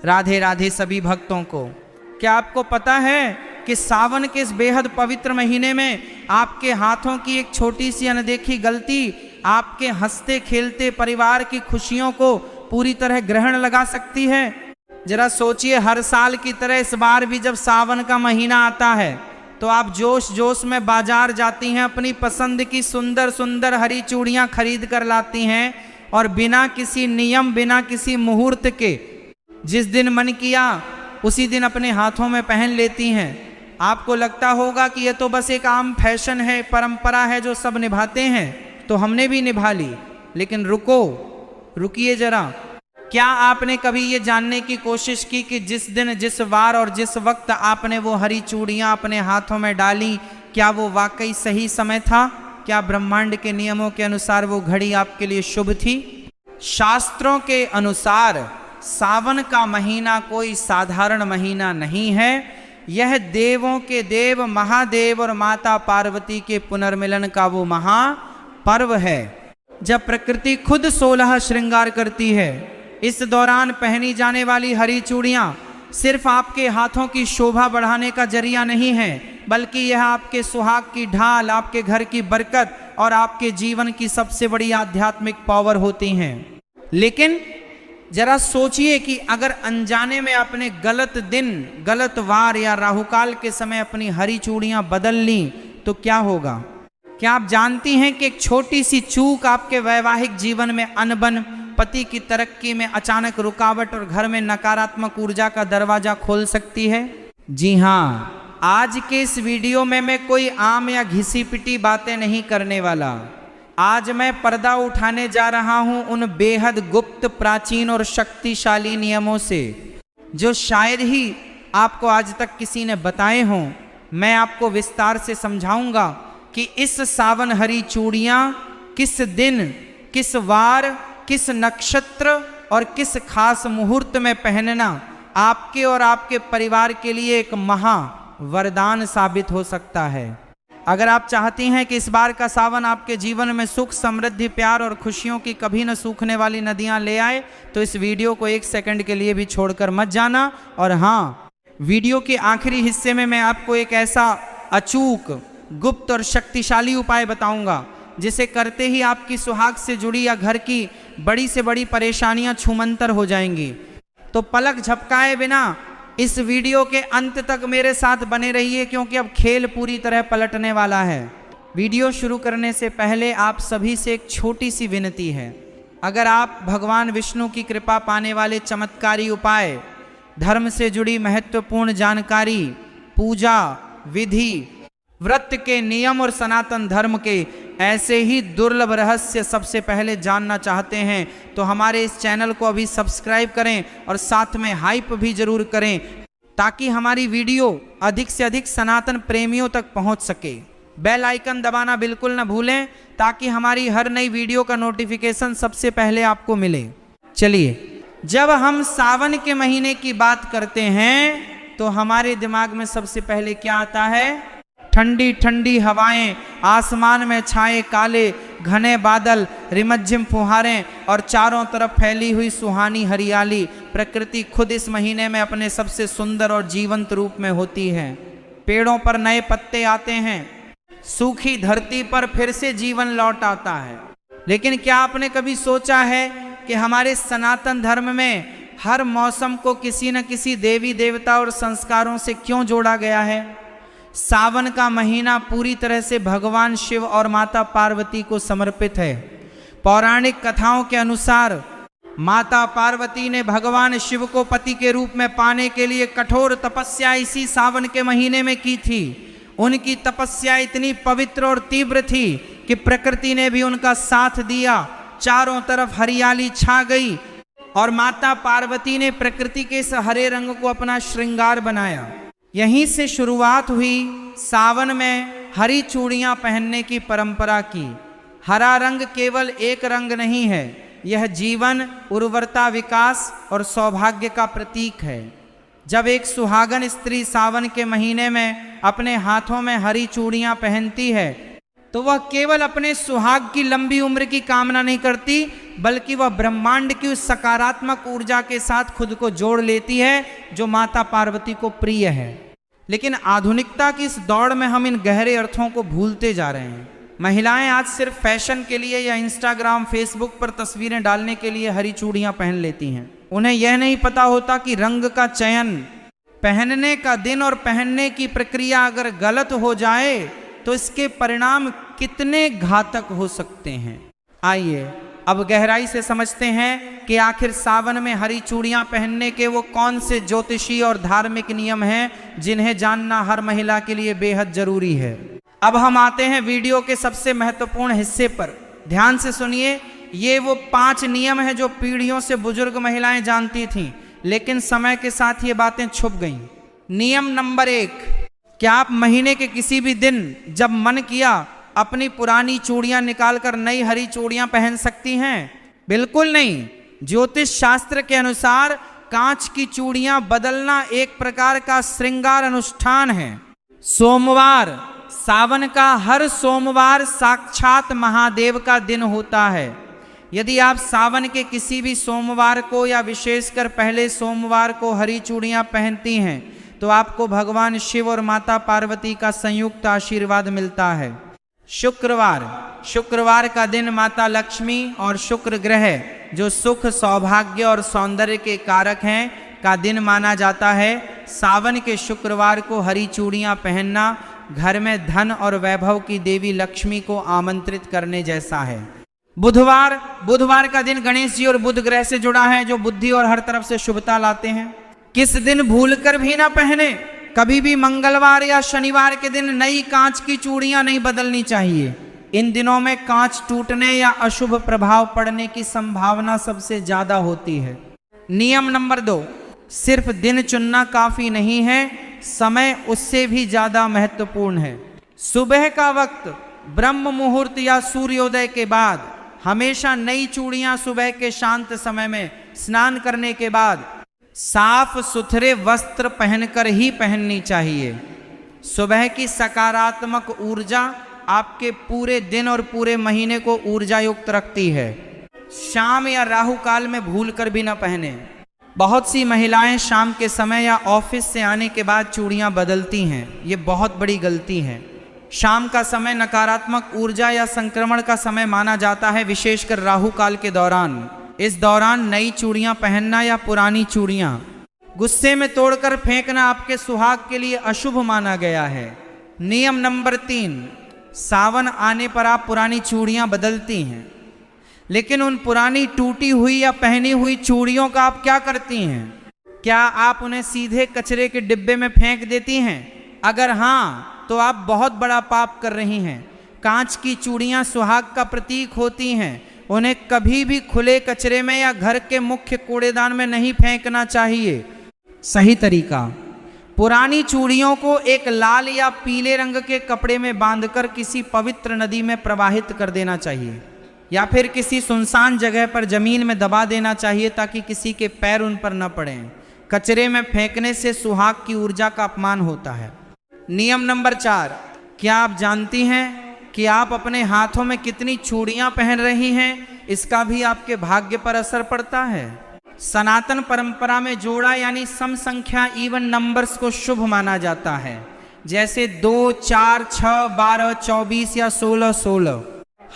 राधे राधे सभी भक्तों को। क्या आपको पता है कि सावन के इस बेहद पवित्र महीने में आपके हाथों की एक छोटी सी अनदेखी गलती आपके हंसते खेलते परिवार की खुशियों को पूरी तरह ग्रहण लगा सकती है। जरा सोचिए, हर साल की तरह इस बार भी जब सावन का महीना आता है तो आप जोश जोश में बाजार जाती हैं, अपनी पसंद की सुंदर सुंदर हरी चूड़ियां खरीद कर लाती हैं और बिना किसी नियम, बिना किसी मुहूर्त के जिस दिन मन किया उसी दिन अपने हाथों में पहन लेती हैं। आपको लगता होगा कि यह तो बस एक आम फैशन है, परंपरा है जो सब निभाते हैं, तो हमने भी निभा ली। लेकिन रुकिए जरा, क्या आपने कभी ये जानने की कोशिश की कि जिस दिन, जिस वार और जिस वक्त आपने वो हरी चूड़ियां अपने हाथों में डाली, क्या वो वाकई सही समय था? क्या ब्रह्मांड के नियमों के अनुसार वो घड़ी आपके लिए शुभ थी? शास्त्रों के अनुसार सावन का महीना कोई साधारण महीना नहीं है। यह देवों के देव महादेव और माता पार्वती के पुनर्मिलन का वो महापर्व है, जब प्रकृति खुद 16 श्रृंगार करती है। इस दौरान पहनी जाने वाली हरी चूड़ियां सिर्फ आपके हाथों की शोभा बढ़ाने का जरिया नहीं है, बल्कि यह आपके सुहाग की ढाल, आपके घर की बरकत और आपके जीवन की सबसे बड़ी आध्यात्मिक पावर होती हैं। लेकिन जरा सोचिए कि अगर अनजाने में आपने गलत दिन, गलत वार या राहुकाल के समय अपनी हरी चूड़ियां बदल ली तो क्या होगा? क्या आप जानती हैं कि एक छोटी सी चूक आपके वैवाहिक जीवन में अनबन, पति की तरक्की में अचानक रुकावट और घर में नकारात्मक ऊर्जा का दरवाजा खोल सकती है? जी हाँ, आज के इस वीडियो में मैं कोई आम या घिसी पिटी बातें नहीं करने वाला। आज मैं पर्दा उठाने जा रहा हूं उन बेहद गुप्त, प्राचीन और शक्तिशाली नियमों से जो शायद ही आपको आज तक किसी ने बताए हों। मैं आपको विस्तार से समझाऊंगा कि इस सावन हरी चूड़ियां किस दिन, किस वार, किस नक्षत्र और किस खास मुहूर्त में पहनना आपके और आपके परिवार के लिए एक महा वरदान साबित हो सकता है। अगर आप चाहती हैं कि इस बार का सावन आपके जीवन में सुख, समृद्धि, प्यार और खुशियों की कभी न सूखने वाली नदियां ले आए, तो इस वीडियो को एक सेकंड के लिए भी छोड़कर मत जाना। और हाँ, वीडियो के आखिरी हिस्से में मैं आपको एक ऐसा अचूक, गुप्त और शक्तिशाली उपाय बताऊंगा जिसे करते ही आपकी सुहाग से जुड़ी या घर की बड़ी से बड़ी परेशानियां छूमंतर हो जाएंगी। तो पलक झपकाए बिना इस वीडियो के अंत तक मेरे साथ बने रहिए, क्योंकि अब खेल पूरी तरह पलटने वाला है। वीडियो शुरू करने से पहले आप सभी से एक छोटी सी विनती है। अगर आप भगवान विष्णु की कृपा पाने वाले चमत्कारी उपाय, धर्म से जुड़ी महत्वपूर्ण जानकारी, पूजा विधि, व्रत के नियम और सनातन धर्म के ऐसे ही दुर्लभ रहस्य सबसे पहले जानना चाहते हैं, तो हमारे इस चैनल को अभी सब्सक्राइब करें और साथ में हाइप भी जरूर करें, ताकि हमारी वीडियो अधिक से अधिक सनातन प्रेमियों तक पहुंच सके। बेल आइकन दबाना बिल्कुल न भूलें, ताकि हमारी हर नई वीडियो का नोटिफिकेशन सबसे पहले आपको मिले। चलिए, जब हम सावन के महीने की बात करते हैं तो हमारे दिमाग में सबसे पहले क्या आता है? ठंडी ठंडी हवाएं, आसमान में छाए काले घने बादल, रिमझिम फुहारें और चारों तरफ फैली हुई सुहानी हरियाली। प्रकृति खुद इस महीने में अपने सबसे सुंदर और जीवंत रूप में होती है। पेड़ों पर नए पत्ते आते हैं, सूखी धरती पर फिर से जीवन लौट आता है। लेकिन क्या आपने कभी सोचा है कि हमारे सनातन धर्म में हर मौसम को किसी न किसी देवी देवता और संस्कारों से क्यों जोड़ा गया है? सावन का महीना पूरी तरह से भगवान शिव और माता पार्वती को समर्पित है। पौराणिक कथाओं के अनुसार माता पार्वती ने भगवान शिव को पति के रूप में पाने के लिए कठोर तपस्या इसी सावन के महीने में की थी। उनकी तपस्या इतनी पवित्र और तीव्र थी कि प्रकृति ने भी उनका साथ दिया। चारों तरफ हरियाली छा गई और माता पार्वती ने प्रकृति के इस हरे रंग को अपना श्रृंगार बनाया। यहीं से शुरुआत हुई सावन में हरी चूड़ियां पहनने की परंपरा की। हरा रंग केवल एक रंग नहीं है, यह जीवन, उर्वरता, विकास और सौभाग्य का प्रतीक है। जब एक सुहागन स्त्री सावन के महीने में अपने हाथों में हरी चूड़ियां पहनती है तो वह केवल अपने सुहाग की लंबी उम्र की कामना नहीं करती, बल्कि वह ब्रह्मांड की उस सकारात्मक ऊर्जा के साथ खुद को जोड़ लेती है जो माता पार्वती को प्रिय है। लेकिन आधुनिकता की इस दौड़ में हम इन गहरे अर्थों को भूलते जा रहे हैं। महिलाएं आज सिर्फ फैशन के लिए या इंस्टाग्राम फेसबुक पर तस्वीरें डालने के लिए हरी चूड़ियां पहन लेती हैं। उन्हें यह नहीं पता होता कि रंग का चयन, पहनने का दिन और पहनने की प्रक्रिया अगर गलत हो जाए तो इसके परिणाम कितने घातक हो सकते हैं। आइए अब गहराई से समझते हैं कि आखिर सावन में हरी चूड़ियां पहनने के वो कौन से ज्योतिषी और धार्मिक नियम हैं जिन्हें जानना हर महिला के लिए बेहद जरूरी है। अब हम आते हैं वीडियो के सबसे महत्वपूर्ण हिस्से पर। ध्यान से सुनिए, ये वो 5 नियम हैं जो पीढ़ियों से बुजुर्ग महिलाएं जानती थीं, लेकिन समय के साथ ये बातें छुप गईं। नियम नंबर 1, क्या आप महीने के किसी भी दिन जब मन किया अपनी पुरानी चूड़ियां निकालकर नई हरी चूड़ियां पहन सकती हैं? बिल्कुल नहीं। ज्योतिष शास्त्र के अनुसार कांच की चूड़ियां बदलना एक प्रकार का श्रृंगार अनुष्ठान है। सोमवार, सावन का हर सोमवार साक्षात महादेव का दिन होता है। यदि आप सावन के किसी भी सोमवार को या विशेषकर पहले सोमवार को हरी चूड़ियां पहनती हैं तो आपको भगवान शिव और माता पार्वती का संयुक्त आशीर्वाद मिलता है। शुक्रवार, शुक्रवार का दिन माता लक्ष्मी और शुक्र ग्रह जो सुख, सौभाग्य और सौंदर्य के कारक हैं का दिन माना जाता है। सावन के शुक्रवार को हरी चूड़ियां पहनना घर में धन और वैभव की देवी लक्ष्मी को आमंत्रित करने जैसा है। बुधवार, बुधवार का दिन गणेश जी और बुध ग्रह से जुड़ा है जो बुद्धि और हर तरफ से शुभता लाते हैं। किस दिन भूलकर भी ना पहने, कभी भी मंगलवार या शनिवार के दिन नई कांच की चूड़ियां नहीं बदलनी चाहिए। इन दिनों में कांच टूटने या अशुभ प्रभाव पड़ने की संभावना सबसे ज्यादा होती है। नियम नंबर 2, सिर्फ दिन चुनना काफी नहीं है, समय उससे भी ज्यादा महत्वपूर्ण है। सुबह का वक्त ब्रह्म मुहूर्त या सूर्योदय के बाद हमेशा नई चूड़ियां सुबह के शांत समय में स्नान करने के बाद साफ सुथरे वस्त्र पहनकर ही पहननी चाहिए। सुबह की सकारात्मक ऊर्जा आपके पूरे दिन और पूरे महीने को ऊर्जा युक्त रखती है। शाम या राहु काल में भूलकर भी न पहने। बहुत सी महिलाएं शाम के समय या ऑफिस से आने के बाद चूड़ियां बदलती हैं, ये बहुत बड़ी गलती है। शाम का समय नकारात्मक ऊर्जा या संक्रमण का समय माना जाता है, विशेषकर राहु काल के दौरान। इस दौरान नई चूड़ियां पहनना या पुरानी चूड़ियां गुस्से में तोड़कर फेंकना आपके सुहाग के लिए अशुभ माना गया है। नियम नंबर 3, सावन आने पर आप पुरानी चूड़ियां बदलती हैं, लेकिन उन पुरानी टूटी हुई या पहनी हुई चूड़ियों का आप क्या करती हैं? क्या आप उन्हें सीधे कचरे के डिब्बे में फेंक देती हैं? अगर हाँ, तो आप बहुत बड़ा पाप कर रही हैं। कांच की चूड़ियां सुहाग का प्रतीक होती हैं, उन्हें कभी भी खुले कचरे में या घर के मुख्य कूड़ेदान में नहीं फेंकना चाहिए। सही तरीका, पुरानी चूड़ियों को एक लाल या पीले रंग के कपड़े में बांधकर किसी पवित्र नदी में प्रवाहित कर देना चाहिए या फिर किसी सुनसान जगह पर जमीन में दबा देना चाहिए ताकि किसी के पैर उन पर न पड़ें। कचरे में फेंकने से सुहाग की ऊर्जा का अपमान होता है। नियम नंबर 4, क्या आप जानती हैं कि आप अपने हाथों में कितनी चूड़ियां पहन रही हैं? इसका भी आपके भाग्य पर असर पड़ता है। सनातन परंपरा में जोड़ा यानी सम संख्या इवन नंबर्स को शुभ माना जाता है, जैसे 2, 4, 6, 12, 24 या 16, 16।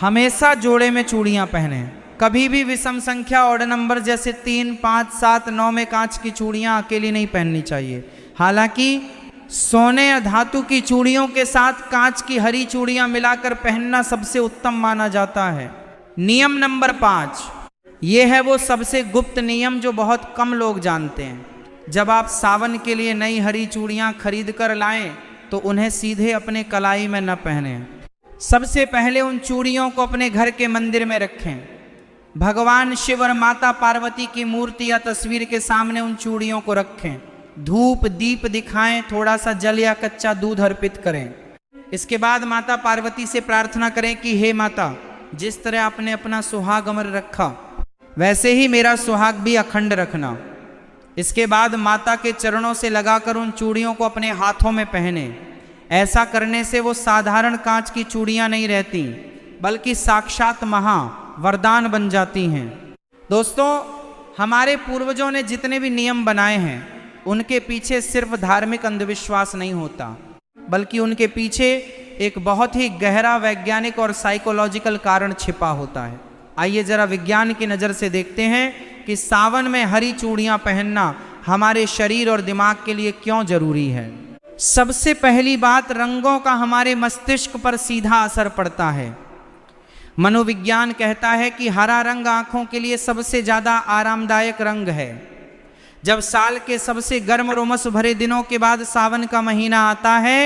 हमेशा जोड़े में चूड़ियां पहने। कभी भी विषम संख्या ऑड नंबर जैसे 3, 5, 7, 9 में कांच की चूड़ियां अकेली नहीं पहननी चाहिए। हालांकि सोने या धातु की चूड़ियों के साथ कांच की हरी चूड़ियां मिलाकर पहनना सबसे उत्तम माना जाता है। नियम नंबर 5, ये है वो सबसे गुप्त नियम जो बहुत कम लोग जानते हैं। जब आप सावन के लिए नई हरी चूड़ियां खरीद कर लाएं तो उन्हें सीधे अपने कलाई में न पहने। सबसे पहले उन चूड़ियों को अपने घर के मंदिर में रखें। भगवान शिव और माता पार्वती की मूर्ति या तस्वीर के सामने उन चूड़ियों को रखें। धूप दीप दिखाएं, थोड़ा सा जल या कच्चा दूध अर्पित करें। इसके बाद माता पार्वती से प्रार्थना करें कि हे माता, जिस तरह आपने अपना सुहाग अमर रखा वैसे ही मेरा सुहाग भी अखंड रखना। इसके बाद माता के चरणों से लगाकर उन चूड़ियों को अपने हाथों में पहने। ऐसा करने से वो साधारण कांच की चूड़ियां नहीं रहती, बल्कि साक्षात वरदान बन जाती हैं। दोस्तों, हमारे पूर्वजों ने जितने भी नियम बनाए हैं उनके पीछे सिर्फ धार्मिक अंधविश्वास नहीं होता, बल्कि उनके पीछे एक बहुत ही गहरा वैज्ञानिक और साइकोलॉजिकल कारण छिपा होता है। आइए जरा विज्ञान की नज़र से देखते हैं कि सावन में हरी चूड़ियाँ पहनना हमारे शरीर और दिमाग के लिए क्यों जरूरी है। सबसे पहली बात, रंगों का हमारे मस्तिष्क पर सीधा असर पड़ता है। मनोविज्ञान कहता है कि हरा रंग आँखों के लिए सबसे ज़्यादा आरामदायक रंग है। जब साल के सबसे गर्म और उमस भरे दिनों के बाद सावन का महीना आता है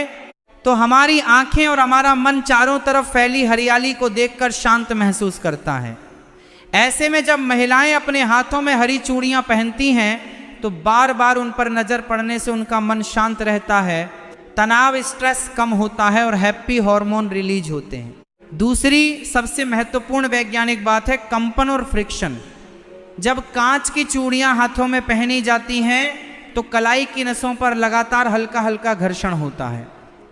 तो हमारी आंखें और हमारा मन चारों तरफ फैली हरियाली को देखकर शांत महसूस करता है। ऐसे में जब महिलाएं अपने हाथों में हरी चूड़ियां पहनती हैं तो बार बार उन पर नजर पड़ने से उनका मन शांत रहता है, तनाव स्ट्रेस कम होता है और हैप्पी हार्मोन रिलीज होते हैं। दूसरी सबसे महत्वपूर्ण वैज्ञानिक बात है कंपन और फ्रिक्शन। जब कांच की चूड़ियां हाथों में पहनी जाती हैं तो कलाई की नसों पर लगातार हल्का हल्का घर्षण होता है।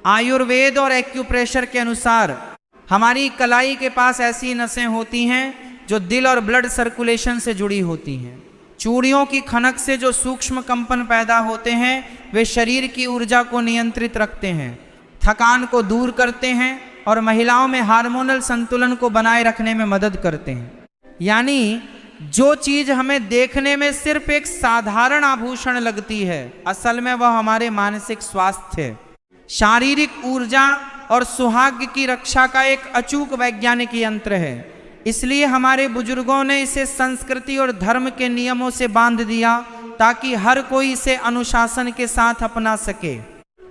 आयुर्वेद और एक्यूप्रेशर के अनुसार हमारी कलाई के पास ऐसी नसें होती हैं जो दिल और ब्लड सर्कुलेशन से जुड़ी होती हैं। चूड़ियों की खनक से जो सूक्ष्म कंपन पैदा होते हैं वे शरीर की ऊर्जा को नियंत्रित रखते हैं, थकान को दूर करते हैं और महिलाओं में हार्मोनल संतुलन को बनाए रखने में मदद करते हैं। यानी जो चीज हमें देखने में सिर्फ एक साधारण आभूषण लगती है, असल में वह हमारे मानसिक स्वास्थ्य, शारीरिक ऊर्जा और सुहाग की रक्षा का एक अचूक वैज्ञानिक यंत्र है। इसलिए हमारे बुजुर्गों ने इसे संस्कृति और धर्म के नियमों से बांध दिया ताकि हर कोई इसे अनुशासन के साथ अपना सके।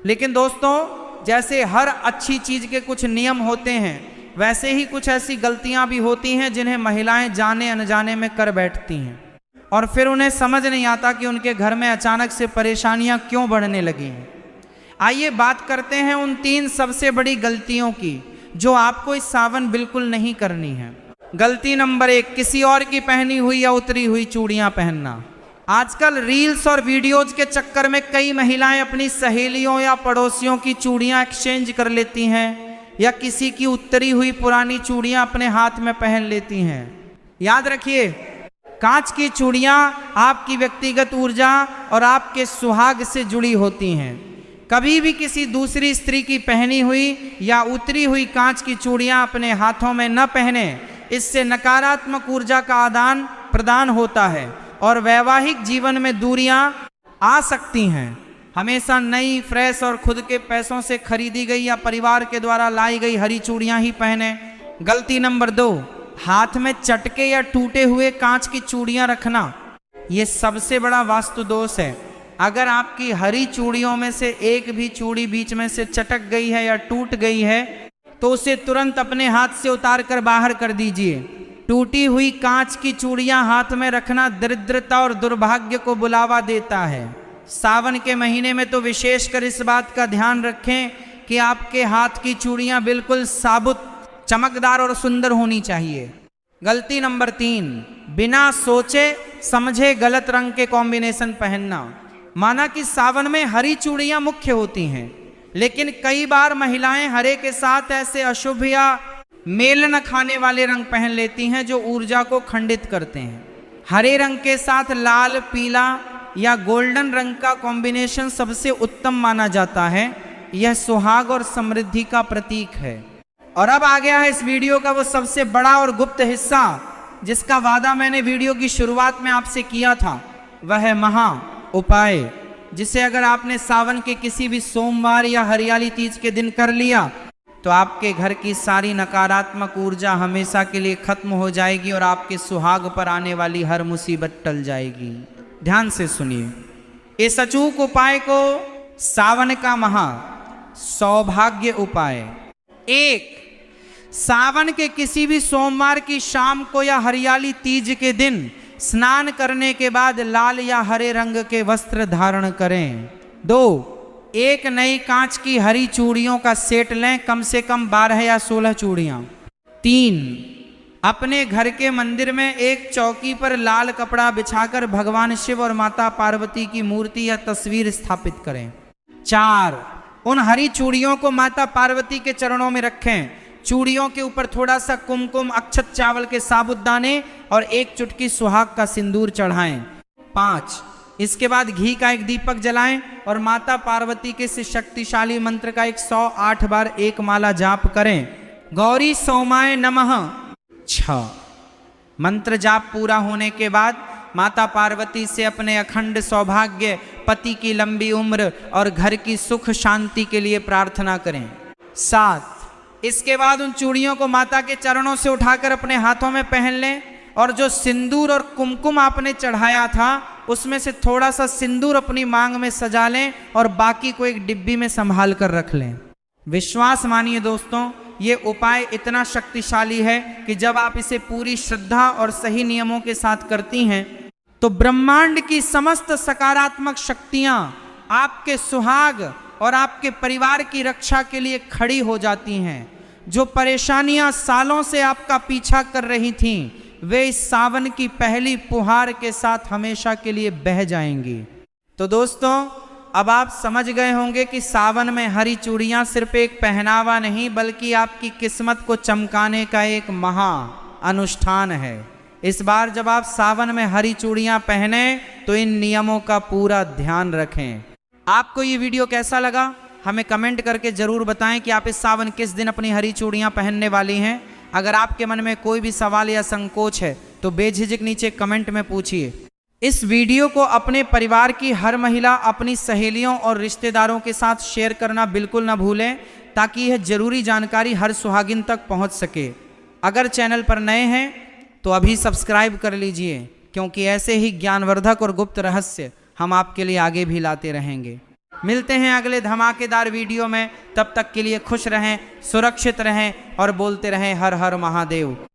लेकिन दोस्तों, जैसे हर अच्छी चीज के कुछ नियम होते हैं, वैसे ही कुछ ऐसी गलतियां भी होती हैं जिन्हें महिलाएं जाने अनजाने में कर बैठती हैं और फिर उन्हें समझ नहीं आता कि उनके घर में अचानक से परेशानियां क्यों बढ़ने लगी हैं। आइए बात करते हैं उन 3 सबसे बड़ी गलतियों की जो आपको इस सावन बिल्कुल नहीं करनी है। गलती नंबर 1, किसी और की पहनी हुई या उतरी हुई चूड़ियां पहनना। आजकल रील्स और वीडियोज के चक्कर में कई महिलाएं अपनी सहेलियों या पड़ोसियों की चूड़ियां एक्सचेंज कर लेती हैं या किसी की उतरी हुई पुरानी चूड़ियां अपने हाथ में पहन लेती हैं। याद रखिए, कांच की चूड़ियां आपकी व्यक्तिगत ऊर्जा और आपके सुहाग से जुड़ी होती हैं। कभी भी किसी दूसरी स्त्री की पहनी हुई या उतरी हुई कांच की चूड़ियां अपने हाथों में न पहने। इससे नकारात्मक ऊर्जा का आदान प्रदान होता है और वैवाहिक जीवन में दूरियां आ सकती हैं। हमेशा नई, फ्रेश और खुद के पैसों से खरीदी गई या परिवार के द्वारा लाई गई हरी चूड़ियां ही पहने। गलती नंबर 2, हाथ में चटके या टूटे हुए कांच की चूड़ियां रखना। ये सबसे बड़ा वास्तु दोष है। अगर आपकी हरी चूड़ियों में से एक भी चूड़ी बीच में से चटक गई है या टूट गई है तो उसे तुरंत अपने हाथ से उतार कर बाहर कर दीजिए। टूटी हुई कांच की चूड़ियां हाथ में रखना दरिद्रता और दुर्भाग्य को बुलावा देता है। सावन के महीने में तो विशेषकर इस बात का ध्यान रखें कि आपके हाथ की चूड़ियां बिल्कुल साबुत, चमकदार और सुंदर होनी चाहिए। गलती नंबर 3, बिना सोचे समझे गलत रंग के कॉम्बिनेशन पहनना। माना कि सावन में हरी चूड़ियां मुख्य होती हैं, लेकिन कई बार महिलाएं हरे के साथ ऐसे अशुभ या मेल न खाने वाले रंग पहन लेती हैं जो ऊर्जा को खंडित करते हैं। हरे रंग के साथ लाल, पीला या गोल्डन रंग का कॉम्बिनेशन सबसे उत्तम माना जाता है। यह सुहाग और समृद्धि का प्रतीक है। और अब आ गया है इस वीडियो का वो सबसे बड़ा और गुप्त हिस्सा जिसका वादा मैंने वीडियो की शुरुआत में आपसे किया था। वह है महा उपाय, जिसे अगर आपने सावन के किसी भी सोमवार या हरियाली तीज के दिन कर लिया तो आपके घर की सारी नकारात्मक ऊर्जा हमेशा के लिए खत्म हो जाएगी और आपके सुहाग पर आने वाली हर मुसीबत टल जाएगी। ध्यान से सुनिए इस अचूक उपाय को, सावन का महा सौभाग्य उपाय। 1, सावन के किसी भी सोमवार की शाम को या हरियाली तीज के दिन स्नान करने के बाद लाल या हरे रंग के वस्त्र धारण करें। 2, एक नई कांच की हरी चूड़ियों का सेट लें, कम से कम 12 या 16 चूड़ियां। 3, अपने घर के मंदिर में एक चौकी पर लाल कपड़ा बिछाकर भगवान शिव और माता पार्वती की मूर्ति या तस्वीर स्थापित करें। 4, उन हरी चूड़ियों को माता पार्वती के चरणों में रखें चूड़ियों के ऊपर थोड़ा सा कुमकुम, अक्षत चावल के साबुत दाने और 1 चुटकी सुहाग का सिंदूर चढ़ाएं। 5, इसके बाद घी का एक दीपक जलाएं और माता पार्वती के इस शक्तिशाली मंत्र का 108 बार एक माला जाप करें। गौरी सोमाय नमः। 6, मंत्र जाप पूरा होने के बाद माता पार्वती से अपने अखंड सौभाग्य, पति की लंबी उम्र और घर की सुख शांति के लिए प्रार्थना करें। 7, इसके बाद उन चूड़ियों को माता के चरणों से उठाकर अपने हाथों में पहन लें और जो सिंदूर और कुमकुम आपने चढ़ाया था उसमें से थोड़ा सा सिंदूर अपनी मांग में सजा लें और बाकी को एक डिब्बी में संभाल कर रख लें। विश्वास मानिए दोस्तों, ये उपाय इतना शक्तिशाली है कि जब आप इसे पूरी श्रद्धा और सही नियमों के साथ करती हैं तो ब्रह्मांड की समस्त सकारात्मक शक्तियां आपके सुहाग और आपके परिवार की रक्षा के लिए खड़ी हो जाती हैं। जो परेशानियां सालों से आपका पीछा कर रही थीं वे इस सावन की पहली फुहार के साथ हमेशा के लिए बह जाएंगी। तो दोस्तों, अब आप समझ गए होंगे कि सावन में हरी चूड़ियां सिर्फ एक पहनावा नहीं बल्कि आपकी किस्मत को चमकाने का एक महा अनुष्ठान है। इस बार जब आप सावन में हरी चूड़ियां पहने तो इन नियमों का पूरा ध्यान रखें। आपको ये वीडियो कैसा लगा हमें कमेंट करके ज़रूर बताएं कि आप इस सावन किस दिन अपनी हरी चूड़ियां पहनने वाली हैं। अगर आपके मन में कोई भी सवाल या संकोच है तो बेझिझक नीचे कमेंट में पूछिए। इस वीडियो को अपने परिवार की हर महिला अपनी सहेलियों और रिश्तेदारों के साथ शेयर करना बिल्कुल ना भूलें ताकि यह जरूरी जानकारी हर सुहागिन तक पहुंच सके। अगर चैनल पर नए हैं तो अभी सब्सक्राइब कर लीजिए क्योंकि ऐसे ही ज्ञानवर्धक और गुप्त रहस्य हम आपके लिए आगे भी लाते रहेंगे। मिलते हैं अगले धमाकेदार वीडियो में, तब तक के लिए खुश रहें, सुरक्षित रहें और बोलते रहें हर हर महादेव।